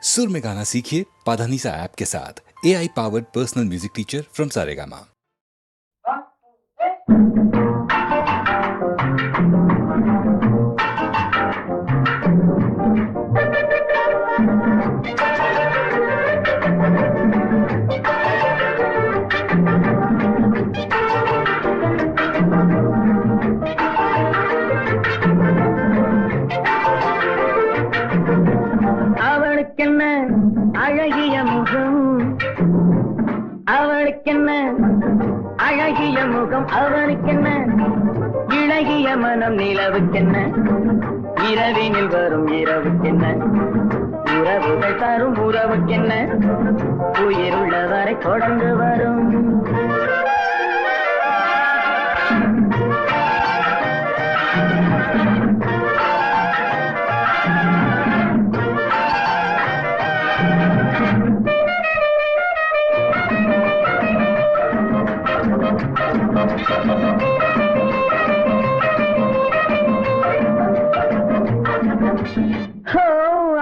सुर में गाना सीखिए पाधानीसा ऐप के साथ AI powered personal music teacher from Saregama. அவளுக்கென்ன அழகிய முகம், அவளுக்கென்ன அழகிய முகம், அவளுக்கென்ன இழகிய மனம், நிலவுக்கென்ன இரவினில் வரும் இரவுக்கென்ன உறவுகள் தரும் உறவுக்கென்ன உயிருள்ளவரை தொடர்ந்து வரும்.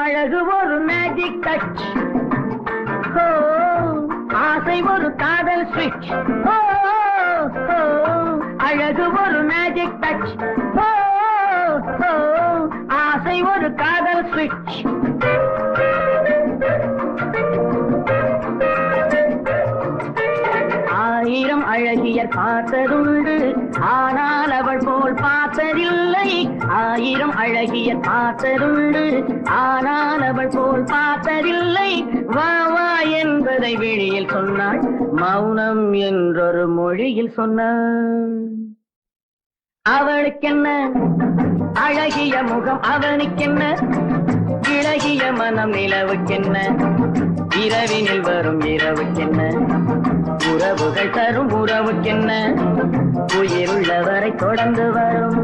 அழகு ஒரு மேஜிக் டச், ஆசை ஒரு காதல் ஸ்விட்ச். அழகு ஒரு மேஜிக் டச், ஆசை ஒரு காதல் ஸ்விட்ச். ஆயிரம் அழகியர் பார்த்ததுண்டு, ஆனால் அவள் போல் பார்த்ததில்லை. ஆயிரம் அழகியர் பார்த்ததுண்டு, ஆனால் அவள் போல் பார்த்ததில்லை. வா வா என்பதை வெளியில் சொன்னாள், மௌனம் என்றொரு மொழியில் சொன்னாள். அவளுக்கென்ன அழகிய முகம், அவனுக்கென்ன இழகிய மனம், நிலவுக்கென்ன இரவினில் வரும் இரவுக்கென்ன உறவுகள் தரும் உறவுக்கென்ன உயிருள்ளவரை தொடர்ந்து வரும்.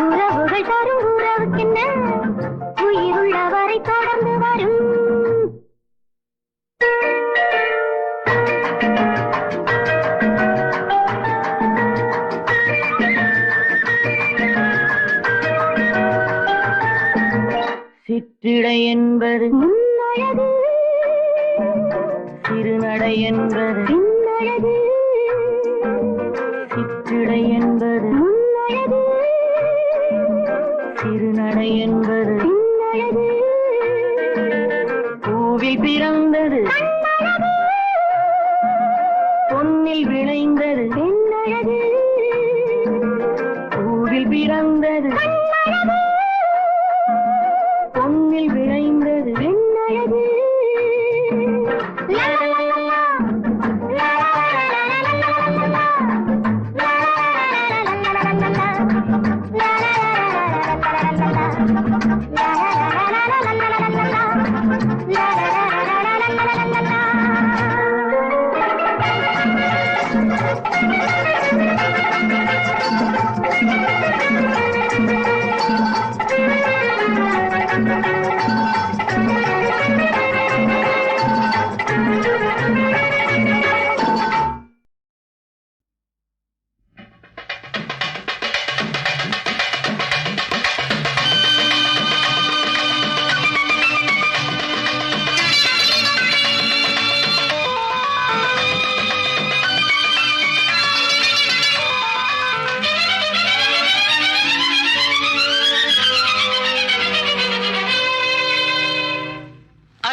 உறவுகள் தரும் உறவுக்கென்ன உயிருள்ளவரை தொடர்ந்து வரும். சிற்றிடை என்பது முன்னழகு, சிறுநடை என்பது பின்னழகு. சிற்றிடை என்பது முன்னழகு, சிறுநடை என்பது பின்னழகு. பூவில் பிறந்தது பொன்னில் விளைந்தது பெண்ணழகு. பூவில் பிறந்தது பொன்னில் விளைந்தது பெண்ணழகு.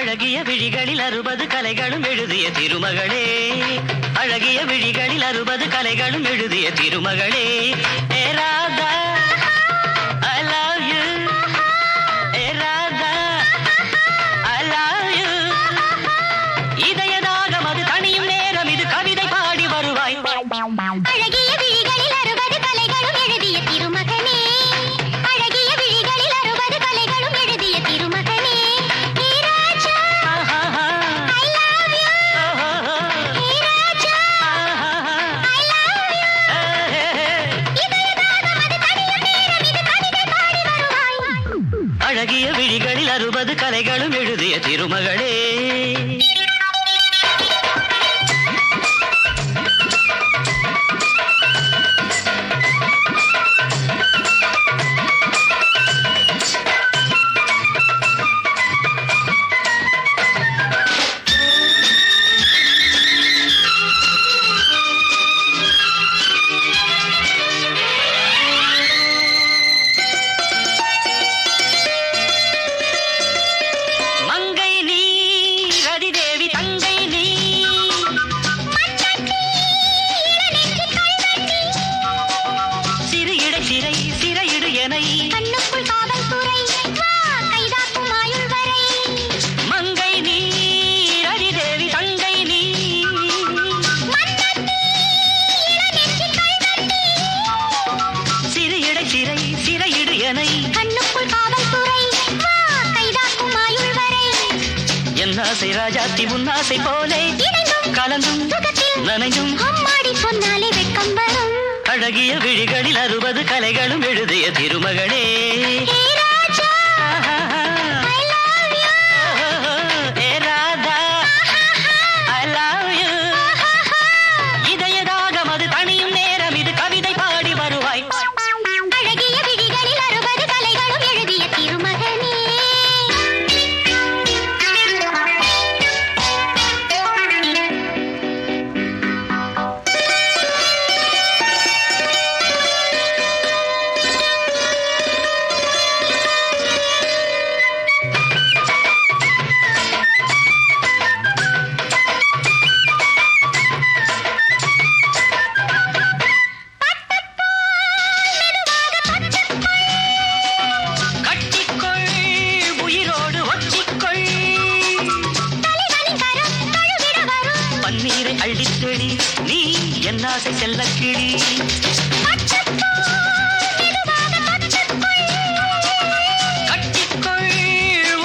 அழகிய விழிகளில் 60 கலைகளும் எழுதிய திருமகளே, அழகிய விழிகளில் 60 கலைகளும் எழுதிய திருமகளே. ஏ Radha I love you, A Radha I love you. இதயதாகம் அது தனியும் நேரம் இது கவிதை பாடி வருவாய். அழகிய விழிகளில் 60 கலைகளும் எழுதிய திருமகனே, அழகிய விழிகளில் 60 கலைகளும் எழுதிய திருமகனே. ஹே ராஜா I love you, hey Raja I love you. இதயதாகம் அது தனியும் நேரம் இது கவிதை பாடி வருவாய். அழகிய விழிகளில் 60 கலைகளும் எழுதிய திருமகளே. மங்கை நீ ரதிதேவி தங்கை நீ, சிறு இடை சிறை சிறையிடு எனை, கண்ணுக்குள் காவல்துறை வா கைதாக்கும் ஆயுள் வரை. மங்கை நீ ரதிதேவி தங்கை நீ, சிறு இடை சிறை சிறையிடு எனை, கண்ணுக்குள் காவல்துறை வா கைதாக்கும் ஆயுள் வரை. என் ஆசை ராஜாத்தி உன் ஆசை போலே இணைந்தும் கலந்தும் சுகத்தில் நனைந்தும் அம்மாடி சொன்னாலே வெட்கம் வரும். அழகிய விழிகளில் 60 கலைகளும் எழுதிய திருமகளே. ஹே ராஜா I love you, A Radha I love you. இதயதாகம் அது தனியும் நேரம் இது கவிதை பாடி வருவாய். அழகிய விழிகளில் 60 கலைகளும் எழுதிய திருமகனே. கட்டிக்கொள் உயிரோடு ஒட்டிக்கொள், தலைவனின் கரம் தழுவிட வரும். பன்னீரை அள்ளித் தெளி நீ என் ஆசை செல்லக்கிளி. கட்டிக்கொள்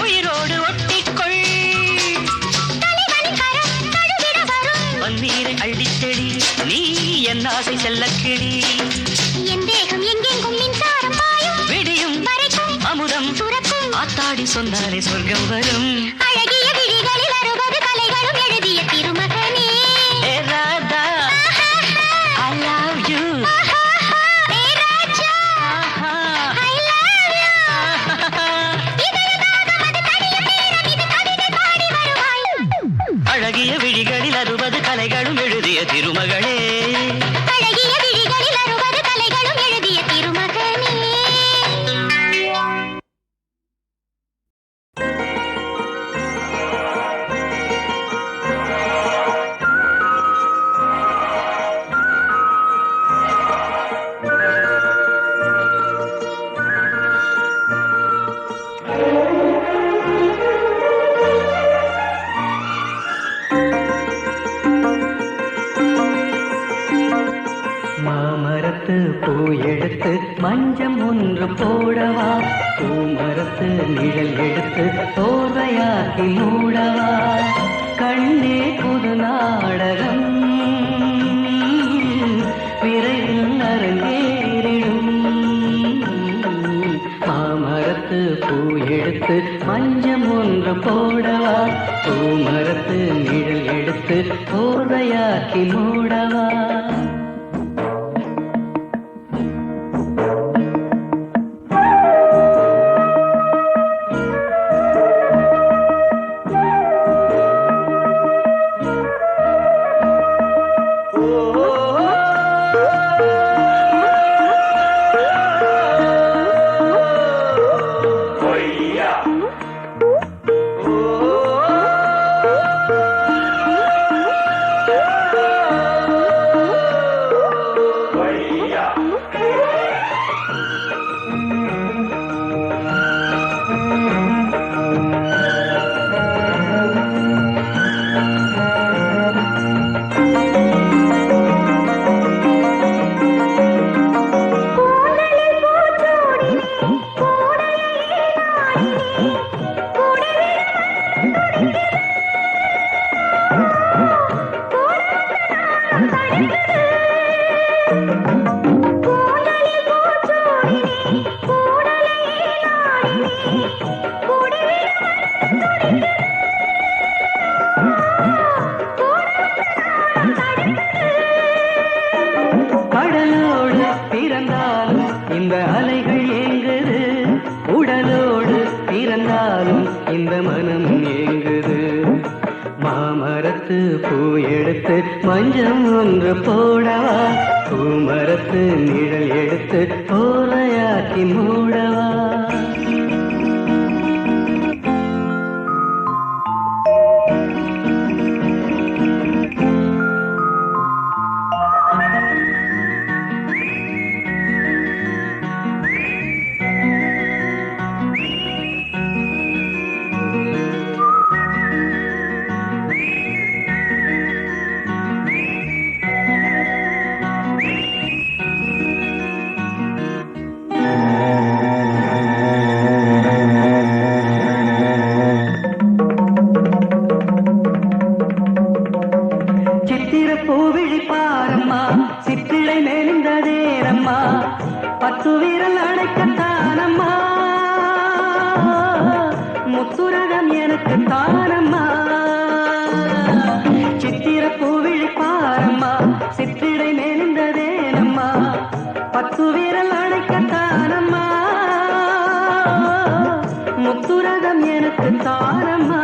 உயிரோடு ஒட்டிக்கொள், தலைவனின் கரம் தழுவிட வரும். பன்னீரை அள்ளித் தெளி நீ என் ஆசை செல்லக்கிளி. என் தேகம் எங்கெங்கும் மின்சாரம் பாயும் விடியும் வரைக்கும் அமுதம் சுரக்கும். ஆத்தாடி சொன்னாலே சொர்க்கம் வரும். அழகிய விழிகளில் 60 கலைகளும் எழுதிய திருமகனே. ஏ Radha I love you. Hey Raja I love you. இதயதாகம் அது தனியும் நேரம் இது கவிதை பாடி வருவாய். அழகிய விழிகளில் 60 கலைகளும் எழுதிய திருமகளே. அழகிய விழிகளில் 60 கலைகளும் எழுதிய திருமகனே. மாமரத்து பூ எடுத்து மஞ்சம் ஒன்று போடவா, பூமரத்து நிழல் எடுத்து தோர்வையாக்கி மூடவா, கண்ணே புது நாடகம் விரைவில் அரங்கேறிடும். மாமரத்து பூ எடுத்து மஞ்சம் ஒன்று போடவா, பூமரத்து நிழல் எடுத்து தோர்வையாக்கி மூடவா. கடலோடு பிறந்தாலும் இந்த அலைகள் ஏங்குது, உடலோடு பிறந்தாலும் இந்த மனம் ஏங்குது. மாமரத்து பூ எடுத்து மஞ்சம் ஒன்று போடவா, பூமரத்து நிழல் எடுத்து போரையாக்கி மூடவா. பத்து வீரல் அடைக்கத்தானம்மா, முத்துரகம் எனக்கு தானம்மா. சித்திர பூவிழி பாரம்மா, சித்திரை மேலிந்ததேனம்மா, பத்து வீரல் அடைக்கத்தானம்மா, முத்துரகம் எனக்கு தானம்மா.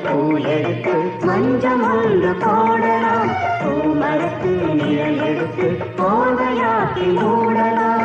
பூயெடுத்து மஞ்சம் ஒன்று போடலாம், பூமரத்து நிழல் எடுத்து போதையாக்கி மூடலாம்.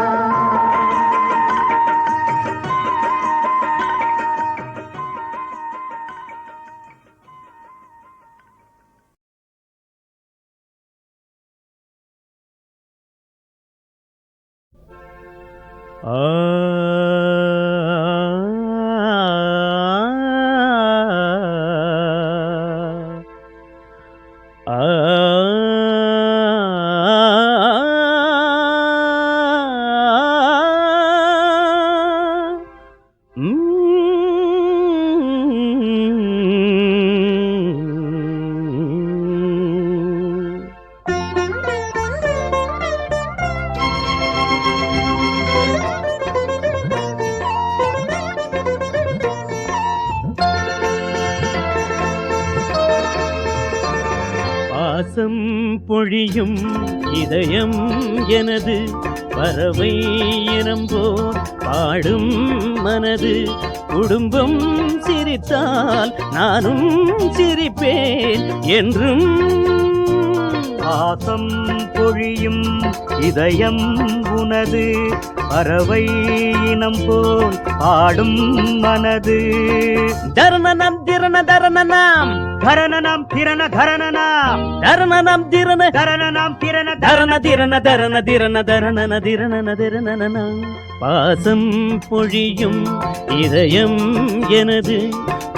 பாசம் பொழியும் இதயம் எனது, பறவை இனம்போர் பாடும் மனது. குடும்பம் சிரித்தால் நானும் சிரிப்பேன் என்றும். பாசம் பொழியும் இதயம் உனது, பறவை இனம் போல் பாடும் மனது. தரணனம் திரண தரணனாம், தரணனம் திரண தரணனாம், தரணனம் திரண தரணனம் திரண தரண திரண தரண திரண தரணன திரணன திரணன. பாசம் பொழியும் இதயம் எனது,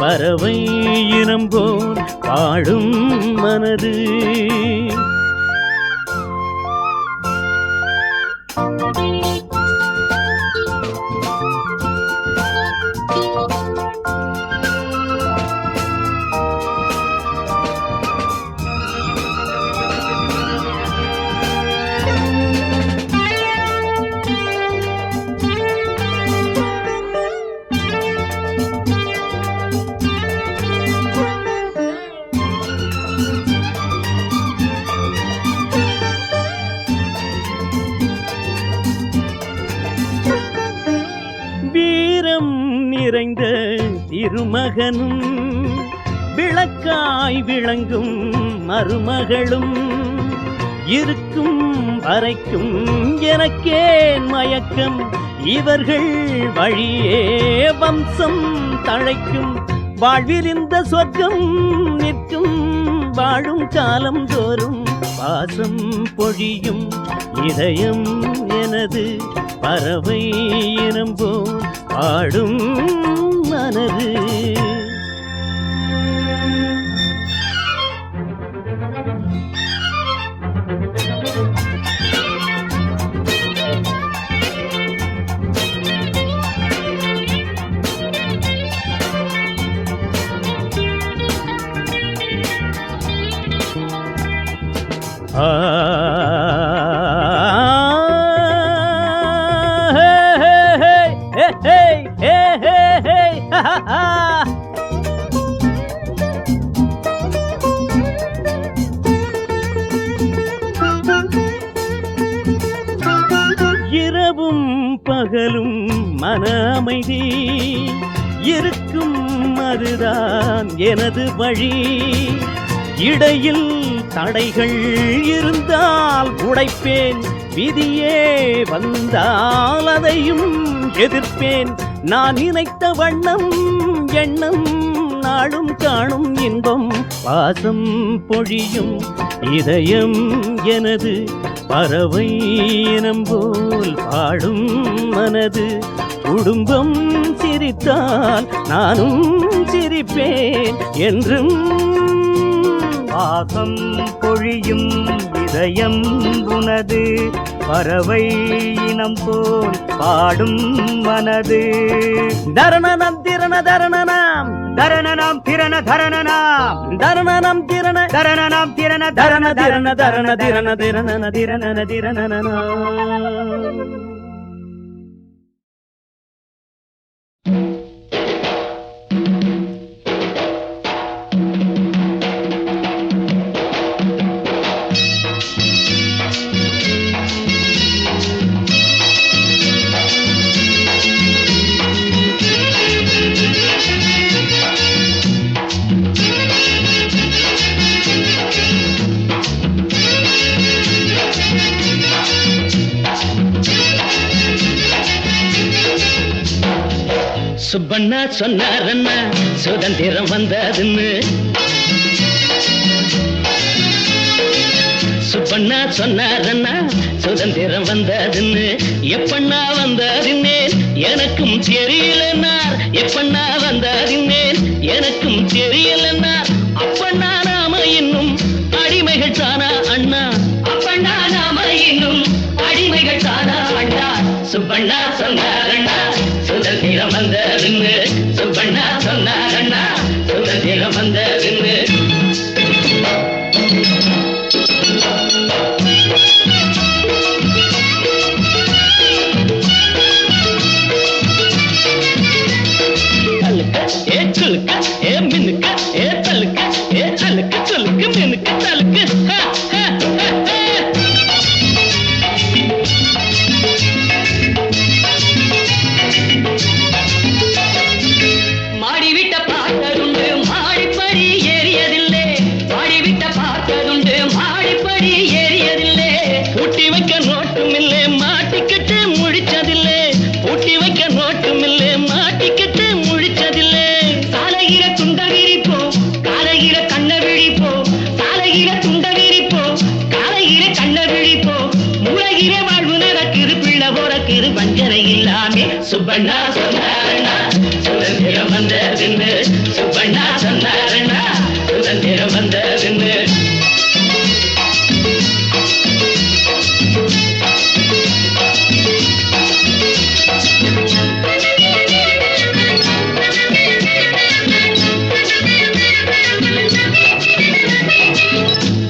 பறவை இனம் போல் பாடும் மனது. நிறைந்த திருமகனும், விளக்காய் விளங்கும் மருமகளும், இருக்கும் வரைக்கும் எனக்கேன் மயக்கம், இவர்கள் வழியே வம்சம் தழைக்கும். வாழ்வில் இந்த சொர்க்கம் நிற்கும் வாழும் காலம் தோறும் பாசம் பொழியும் இதயம் எனது பறவை இனம் போல் பாடும் மனது. இரவும் பகலும் மன அமைதி இருக்கும் அதுதான் எனது வழி. இடையில் தடைகள் இருந்தால் உடைப்பேன், விதியே வந்தால் அதையும் எதிர்ப்பேன். நான் நினைத்த வண்ணம் எண்ணம் நாளும் காணும் இன்பம் பாசம் பொழியும் இதயம் எனது பறவை இனம் போல் பாடும் மனது. குடும்பம் சிரித்தால் நானும் சிரிப்பேன் என்றும். பாசம் பொழியும் இதயம் உனது பறவை இனம் போல் பாடும் மனது. தரணனம் திரண தரணனாம் தரணனாம் திரண தரணனாம் தரணனம் திரண தரணனாம் திரண தரண திரண தரண திரண திரணன திரணன திரணன. சுப்பண்ணா சொன்னாரண்ணா சுதந்திரம் வந்ததுன்னு. சுப்பண்ணா சொன்னாரண்ணா சுதந்திரம் வந்ததுன்னு. எப்பண்ணா வந்ததுன்னேன் எனக்கும் தெரியலன்னார். எப்பண்ணா வந்ததுன்னேன் எனக்கும் தெரியலன்னார். அப்பண்ணா நாம இன்னும் அடிமைகள் தானா அண்ணா. அப்பண்ணா நாம இன்னும் அடிமைகள் தானா அண்ணா. சுப்பண்ணா சொன்னாரண்ணா சுதந்திரம் வந்ததுன்னு. சுப்பண்ணா சொன்னாரண்ணா சுதந்திரம் வந்ததுன்னு. தலுக்க ஏ சுலுக்க ஏ மினுக்க ஏ தலுக்க ஏ அலுக்கு சுலுக்கு மினுக்கு தலுக்கு. மாடிவிட்ட பார்த்ததுண்டு மாடிப்படி ஏறியதில்லை. மாடிவிட்ட பார்த்ததுண்டு மாடிப்படி ஏறியதில்லை. பூட்டி வைக்க நோட்டும் இல்லை மாட்டிக்கிட்டு முழிச்சதில்லை. பூட்டி வைக்க நோட்டும் இல்லை மாட்டிக்கிட்டு முழிச்சதில்லை. சாலையில துண்ட விரிப்போ காலையில கண்ண விழிப்போ. சாலையில துண்ட விரிப்போ காலையில கண்ண விழிப்போ. மூளையில வாழ்வு நடக்குது பிள்ளை போறக்குது வஞ்சனை இல்லாமே. சுப்பண்ணா சொன்னாரண்ணா சுதந்திரம் வந்ததுன்னு. சுப்பண்ணா சொன்னாரண்ணா சுதந்திரம் வந்ததுன்னு.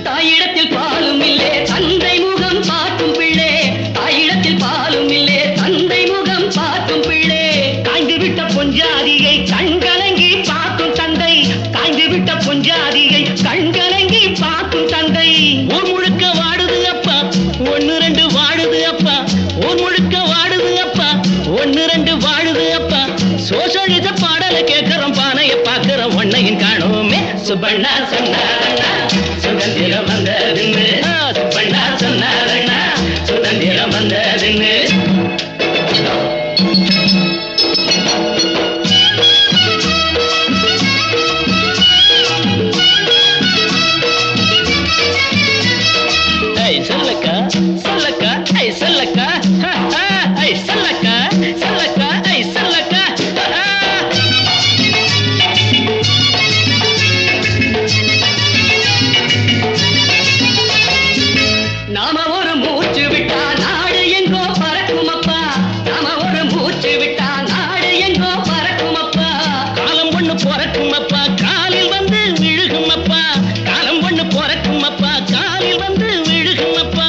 தாயிடத்தில் பாலும் இல்லே தந்தை முகம் பார்க்கும் பிள்ளை. தாயிடத்தில் பாலும் இல்லே தந்தை முகம் பார்க்கும் பிள்ளை. காய்ந்து விட்ட பொஞ்சாதியை கண்கலங்கி பார்க்கும் தந்தை. காய்ந்து விட்ட பொஞ்சாதியை கண்கலங்கி பார்க்கும் தந்தை. ஊர் முழுக்க வாடுது அப்பா ஒன்னு ரெண்டு வாடுது அப்பா. ஊர் முழுக்க வாடுது அப்பா ஒன்னு ரெண்டு வாடுது அப்பா. சோசலிச பாடலை கேட்கிறோம் பானைய பார்க்கிறோம் ஒன்னையும் காணோமே. சுப்பண்ணா சொன்னாரண்ணா சுதந்திரம் வந்ததுன்னு. சுப்பண்ணா சொன்னாரண்ணா சுதந்திரம் வந்ததுன்னு. பிறக்கும் அப்பா காலில் வந்து விழுகும் அப்பா காலம் ஒண்ணு பிறக்கும் அப்பா காலில் வந்து விழுகும் அப்பா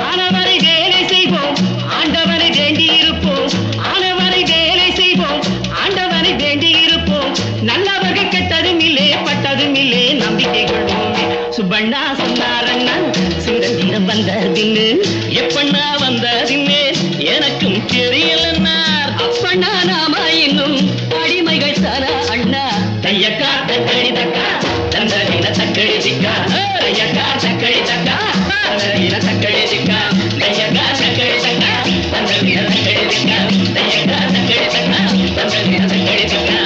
ஆனவரை வேலை செய்வோம் ஆண்டவரை வேண்டி இருப்போம் ஆனவரை வேலை செய்வோம் ஆண்டவரை வேண்டி இருப்போம் நல்லவர்கள் கெட்டதும் இல்லே பட்டதும் இல்லே நம்பிக்கை கொள்வோமே சுப்பண்ணா சொன்னாரண்ணா சிங்கந்தீரம் வந்ததின்னு எப்பண்ணா வந்ததின்னு எனக்கும் தெரியலன்னார் அப்பண்ணா நாம இன்னும் அடிமைகள் தானா அண்ணா தையக்கா தக்கடி தக்கா தந்தரின தக்கடி சிக்கா தையக்கா தக்கடி தக்கா தந்தரின தக்கடி சிக்கா தையக்கா தக்கடி தக்கா தந்தரின தக்கடி சிக்கா தையக்கா தக்கடி தக்கா தந்தரின தக்கடி சிக்கா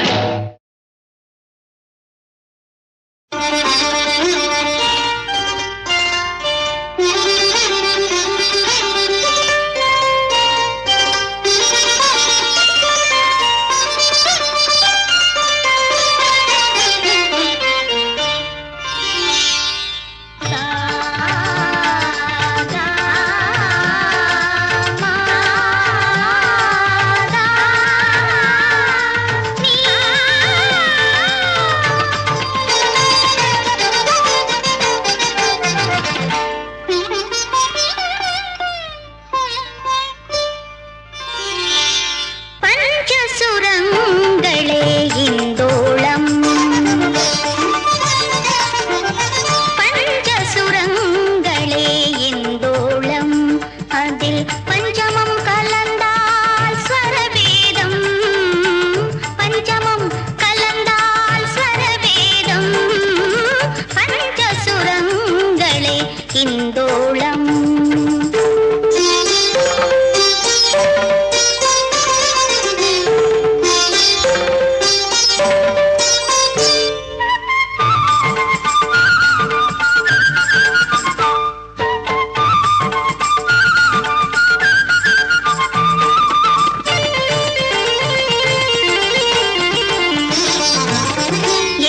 பஞ்சசுரங்களே இந்தோளம் பஞ்சசுரங்களே இந்தோளம் அதில் பஞ்சமம் கலந்தால் ஸ்வரவேதம் பஞ்சமம் கலந்தால் ஸ்வரவேதம் பஞ்சசுரங்களே இந்தோளம்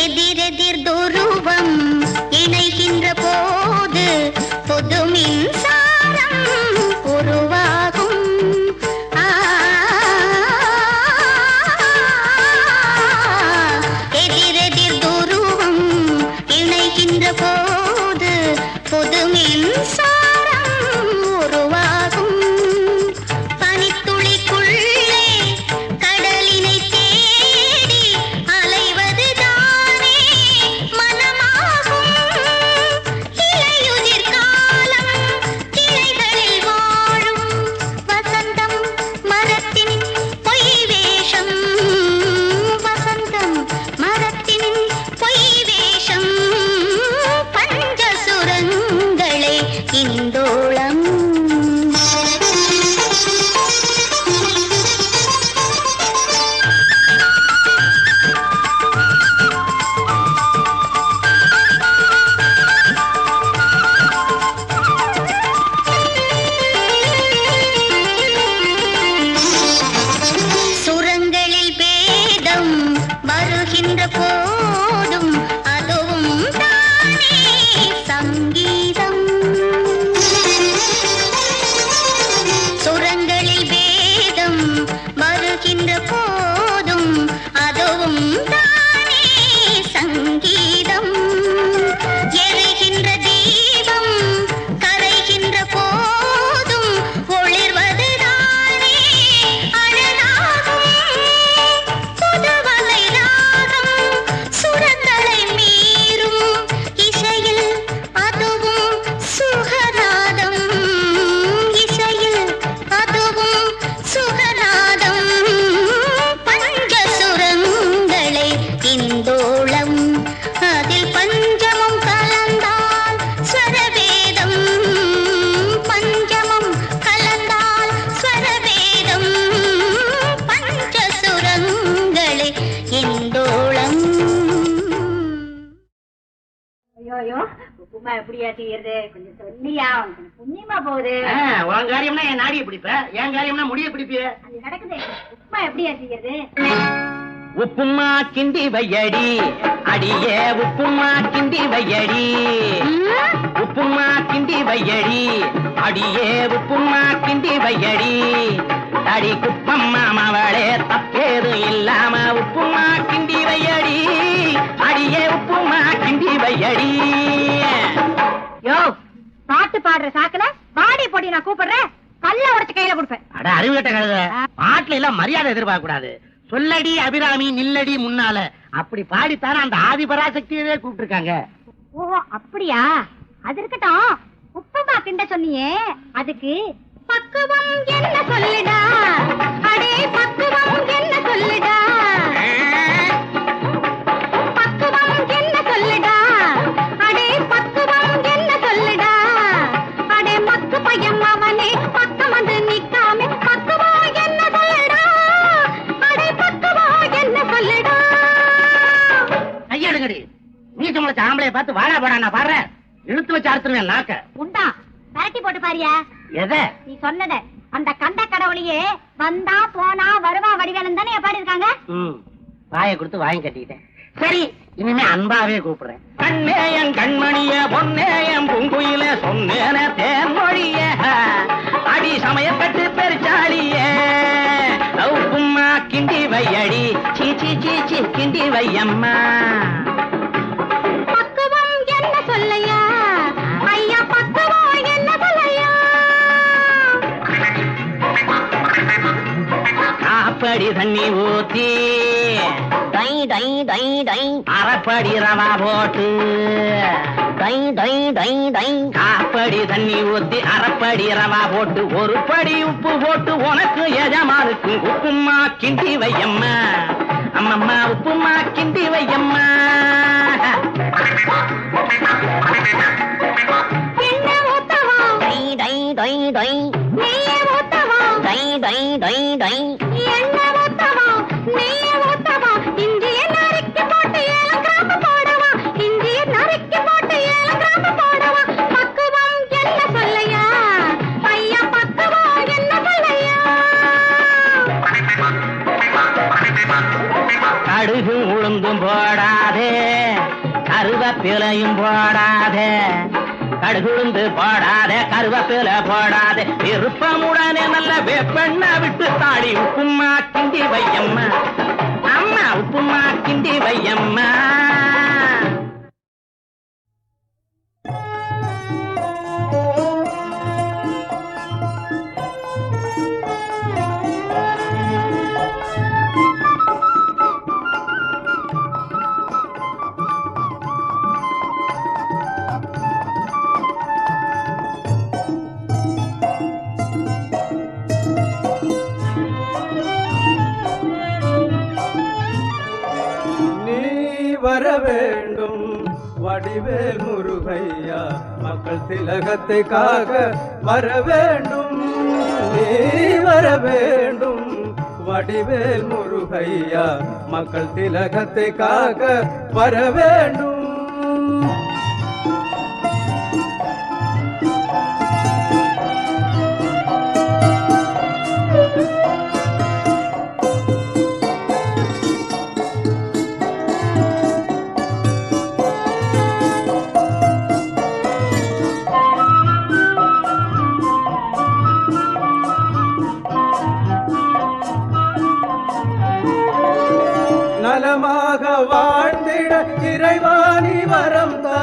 எதிரெதிர் துருவம் இணைகின்ற போது பொது மின்சாரம் உருவாகும் எதிரெதிர் துருவம் இணைகின்ற போது பொது மின்சாரம் உருவாகும் பனித்துளிக்குள்ளே கடலினை தேடி அலைவதுதானே மனமாகும் இலையுதிர் காலம் கிளைகளில் வாழும் வசந்தம் மரத்தின் பொய் வேஷம் வசந்தம் மரத்தின் பொய் வேஷம் பஞ்சசுரங்களே இந்தோளம் சுரங்களில் பேதம் வருகின்ற போதும் அதுவும் தானே சங்கீதம் சுரங்களில் பேதம் வருகின்ற போதும் அதுவும் தானே சங்கீதம் எரிகின்ற தீபம் கரைகின்ற போதும் ஒளிர்வதுதானே அழகாகும் புதுவலை ராகம் சுரங்களை மீறும் இசையில் அதுவும் சுகநாதம் இசையில் அதுவும் சுகநாதம் பஞ்சசுரங்களே இந்தோளம் அதில் பஞ்சமம் கலந்தால் ஸ்வரவேதம் பஞ்சமம் கலந்தால் ஸ்வரவேதம் பஞ்சசுரங்களே இந்தோளம் ஐயோ உப்புமா எப்படியா செய்யறது கொஞ்சம் சொல்லியா உனக்கு புண்ணியமா போகுது உன் காரியம்னா என் நாடியை பிடிப்ப என் காரியம்னா முடிய பிடிப்பிய அது நடக்குது உப்புமா எப்படியா செய்யறது உப்புமா கிண்டி வையடி அடியே உப்புமா கிண்டி வையடி உப்புமா கிண்டி வையடி அடியே உப்புமா கிண்டி வையடி அடி குப்பம்மா மவளே தப்பேதும் இல்லாம உப்புமா கிண்டி வையடி வையடி. யோ பாட்டு பாடுற சாக்குல பாடி போட்டி நான் கூப்பிடுறேன், கல்ல உடைச்சு கையில கொடுப்பேன். அட அறிவுகட்ட கழுத, பாட்டுல எல்லாம் மரியாதை எதிர்பார்க்க கூடாது. சொல்லடி அபிராமி நில்லடி முன்னால, அப்படி பாடித்தானே அந்த ஆதிபராசக்தியவே கூப்பிட்டுருக்காங்க. ஓ அப்படியா, அது இருக்கட்டும். உப்புமா கிண்ட சொன்னியே, அதுக்கு பக்குவம் என்ன சொல்லுடா, அடே பக்குவம் என்ன சொல்லுடா, பக்குவம் என்ன சொல்லுடா, அடே பக்குவம் என்ன சொல்லுடா, அடே மக்கு பையன் அவனே பக்கம் வந்து நிக்காமே பக்குவம் என்ன சொல்லுடா, அடே பக்குவம் என்ன சொல்லுடா. கையெடுங்கடி, நீச்ச முளைச்ச ஆம்பளைய பார்த்து வாடா போடா நான் பாடுறேன், இழுத்து வச்சு அறுத்துருவேன் நாக்க. உண்டா பரட்டி போட்டு பாரியா. எதை நீ சொன்னத அந்த கண்ட கடவுளையே வந்தா போனா வருவா வடிவேலன் தானே பாடி இருக்காங்க. வாயை கொடுத்து வாங்கி கட்டிக்கிட்டேன். சரி, இனிமே அன்பாவே கூப்பிடுறேன். கண்ணேயன் கண்மணிய பொன்னேயம் பூங்குயில சொன்னேன தேன்மொழிய அடி சமயப்பட்டு பெருச்சாளிய உப்புமா கிண்டி வையடி, சீச்சி சீச்சி கிண்டி வையம்மா. பக்குவம் என்ன சொல்லையா ஐயா, பக்குவம் என்ன சொல்லையா. காப்படி தண்ணி ஊத்தி டை டை டை டை அரைப்படி ரவா போட்டு டை டை டை டை காப்படி தண்ணி ஊத்தி அரைப்படி ரவா போட்டு ஒரு படி உப்பு போட்டு உனக்கு எஜமானுக்கு உப்புமா கிண்டி வையம்மா. அம்மம்மா உப்புமா கிண்டி வையம்மா. என்ன ஊத்தவா டை டை டை டை நெய்ய ஊத்தவா டை டை டை டை என்ன ஊத்தவா நெய்ய ஊத்தவா, இஞ்சிய நறுக்கி போட்டு 7 கிராம் போடவா, இஞ்சிய நறுக்கி போட்டு 7 கிராம் போடவா. பக்குவம் என்ன சொல்லையா ஐயா, பக்குவம் என்ன சொல்லையா. கடுகு உளுந்தும் போடாதே, கருவேப்பிலையும் போடாதே, கடுகுளுந்து போடாதே, கருவேப்பிலை போடாதே, விருப்பமுடனே நல்ல வேப்பெண்ண விட்டு தாடி உப்புமா கிண்டி வையம்மா. அம்மா உப்புமா கிண்டி வையம்மா. வர வேண்டும் வடிவேல் முருகையா, மக்கள் திலகத்தை காக்க வர வேண்டும். நீ வர வேண்டும் வடிவேல் முருகையா, மக்கள் திலகத்தை காக்க வர வேண்டும். நலமாக வாழ்ந்திட இறைவாணி வரம் தா,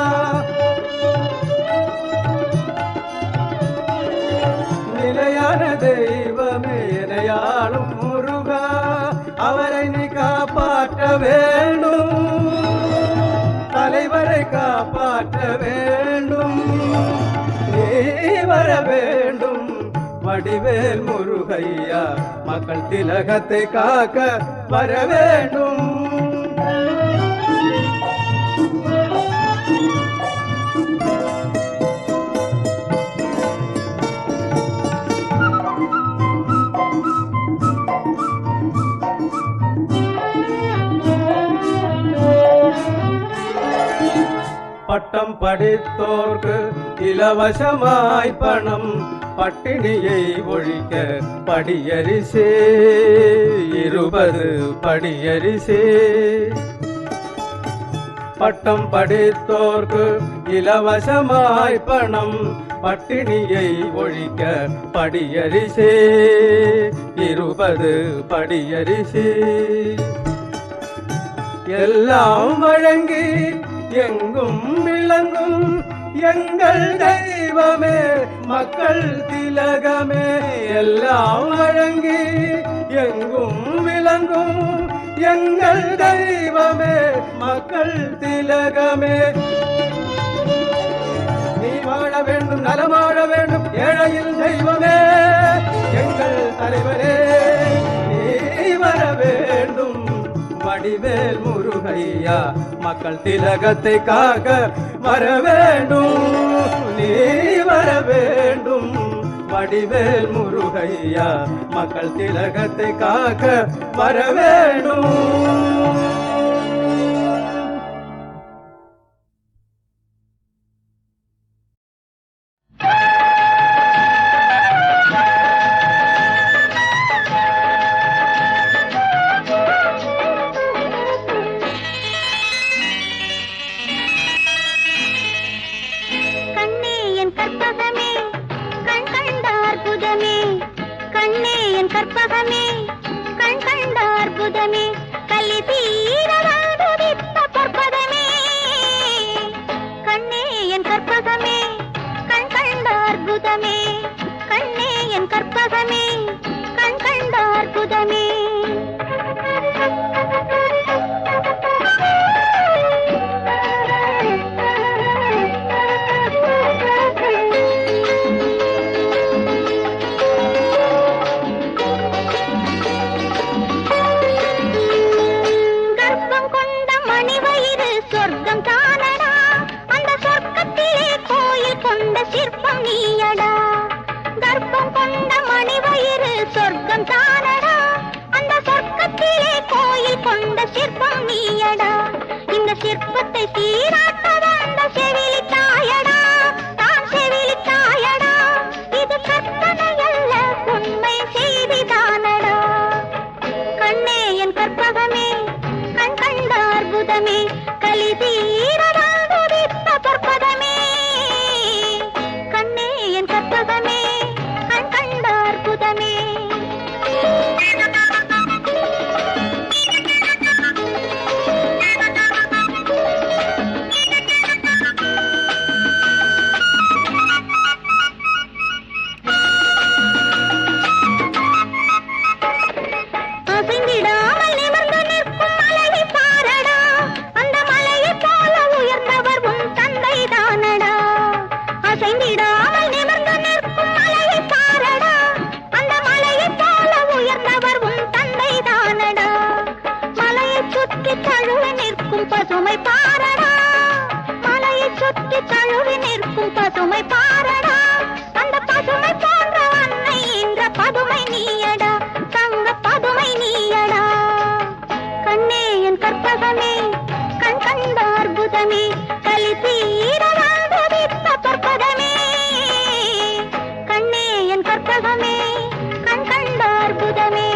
நிலையான தெய்வமே இணையாளும் முருகா, அவரை நீ காப்பாற்ற வேண்டும், தலைவரை காப்பாற்ற வேண்டும். நீ வர வேண்டும் வடிவேல் முருகையா, மக்கள் திலகத்தை காக்க வர வேண்டும். பட்டம் படித்தோர்க்கு இலவசமாய் பணம், பட்டினியை ஒழிக்க படியரிசே 20 படியரிசே. பட்டம் படித்தோர்க்கு இலவசமாய் பணம், பட்டினியை ஒழிக்க படியரிசே 20 படியரிசே. எல்லாம் வழங்கி எங்கும் விளங்கும் எங்கள் தெய்வமே மக்கள் திலகமே எல்லாம் வழங்கி எங்கும் விளங்கும் எங்கள் தெய்வமே மக்கள் திலகமே நீ வாழ வேண்டும் நலமாழ வேண்டும் ஏழையில் தெய்வமே எங்கள் தலைவரே நீ வர வேண்டும் வடிவேல் முருகையா மக்கள் திலகத்தை காக்க வர வேண்டும் நீ வர வேண்டும் வடிவேல் முருகையா மக்கள் திலகத்தை காக்க வர வேண்டும். கற்பகமே கண் கண்ட அற்புதமே கலி தீர வாழ்வுதித்த பொற்பதமே கண்ணே என் கற்பகமே கண் கண்ட அற்புதமே கண்ணே என் கற்பகமே கண் கண்ட அற்புதமே சொர்க்கம் தானடா அந்த சொர்க்கத்திலே கோயில் கொண்ட சிற்பம் நீயடா கர்ப்பம் கொண்ட மணிவயிறு சொர்க்கம் தானடா அந்த சொர்க்கத்திலே கோயில் கொண்ட சிற்பம் நீயடா இந்த சிற்பத்தை சீராட்ட வந்த செவிலி தாயடா தான் செவிலி தாயடா இது கற்பனை அல்ல உண்மை செய்திதானடா கண்ணே என் கற்பகமே கண் கண்ட அற்புதமே கலி தீர வாழ்வுதித்த பொற்பதமே கண்ணே என் கற்பகமே கண் கண்ட அற்புதமே அசைந்திடாமல் நிமிர்ந்து நிற்கும் மலையை பாரடா அந்த மலையை போல உயர்ந்தவர் உன் தந்தை தானடா அசைந்திடாமல் நிமிர்ந்து நிற்கும் மலையை பாரடா அந்த மலையை போல உயர்ந்தவர் உன் தந்தை தானடா மலையை சுற்றி தழுவி நிற்கும் பசுமை பாரடா மலையை சுற்றி தழுவி நிற்கும் பசுமை பாரடா அந்த பசுமை போன்ற அன்னை என்ற பதுமை நீயடா தங்க பதுமை நீயடா கண்ணே என் கற்பகமே கண் கண்ட அற்புதமே கலி தீர வாழ்வுதித்த பொற்பதமே கண்ணே என் கற்பகமே கண் கண்ட அற்புதமே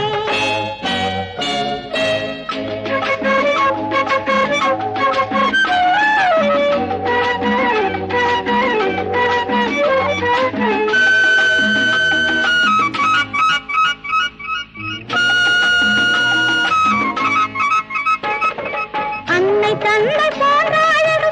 அன்னை தந்தை போன்ற அழகு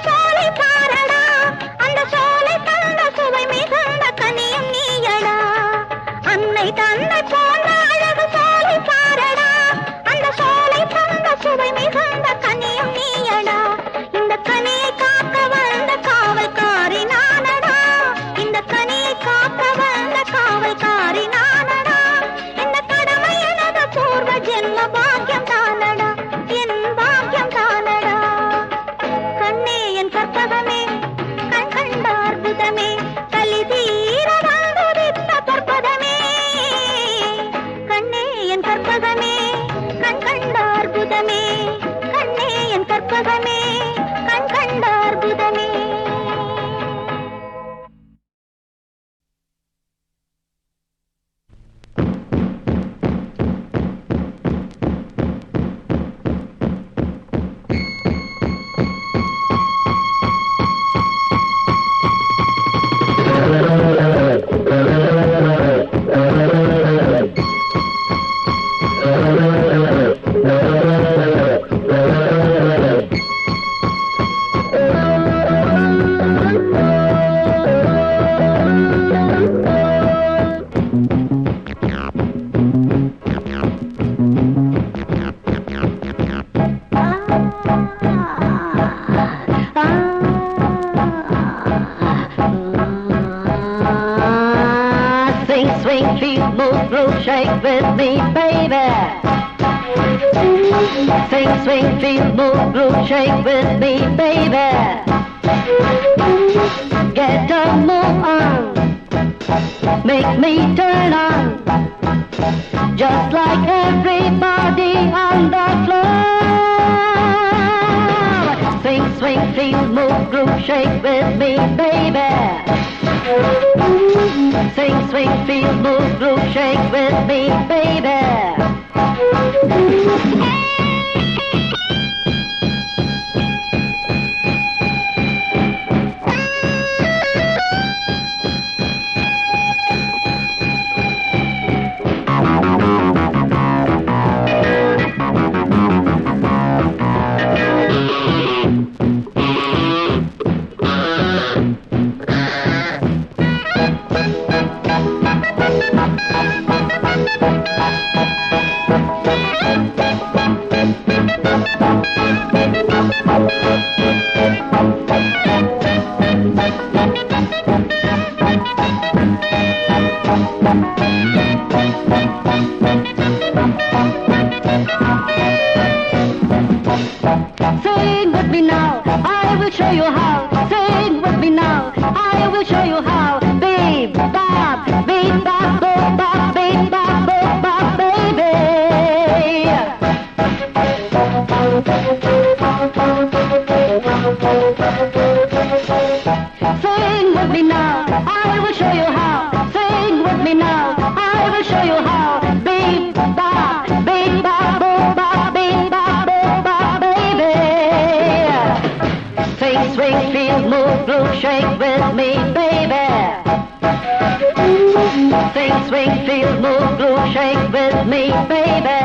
groove, shake with me, baby. Sing, swing, feel, move, groove, shake with me, baby. Get a move on, make me turn on, just like everybody on the floor. Sing, swing, feel, move, groove, shake with me, baby. Sing, swing, feel, move, groove, shake with me, baby. Sing with me now, I will show you how. Sing with me now, I will show you how. Beep, bop, beep, bop, boop, bop, beep, bop, boop, bop, baby. Sing with me now, I will show you how. Sing with me now, I will show you how. Beep, bop, beep, bop, boop, bop, beep, bop, boop, bop, baby. Sing, swing, feel, move, groove, shake with me, baby. Sing, swing, feel, move, groove, shake with me, baby.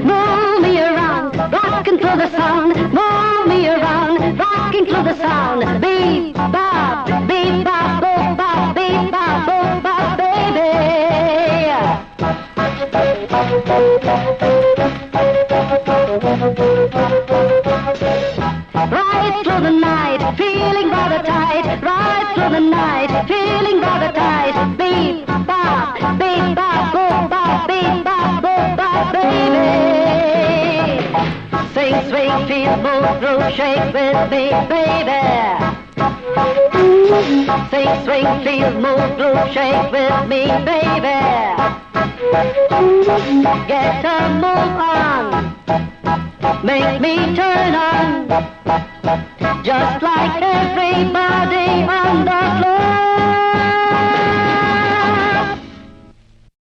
Move me around, rocking to the sound. Move me around, rocking to the sound. Beep, bop, beep, bop, boop, bop, beep, bop, boop, bop, baby. Right through the night, feeling rather tight. Right through the night, feeling rather tight. Beep, bop, beep, bop, boop, bop, beep, bop, boop, bop, baby. Sing, swing, feel, move, groove, shake with me, baby. Sing, swing, feel, move, groove, shake with me, baby. Get a move on, make me turn on, just like everybody on the floor.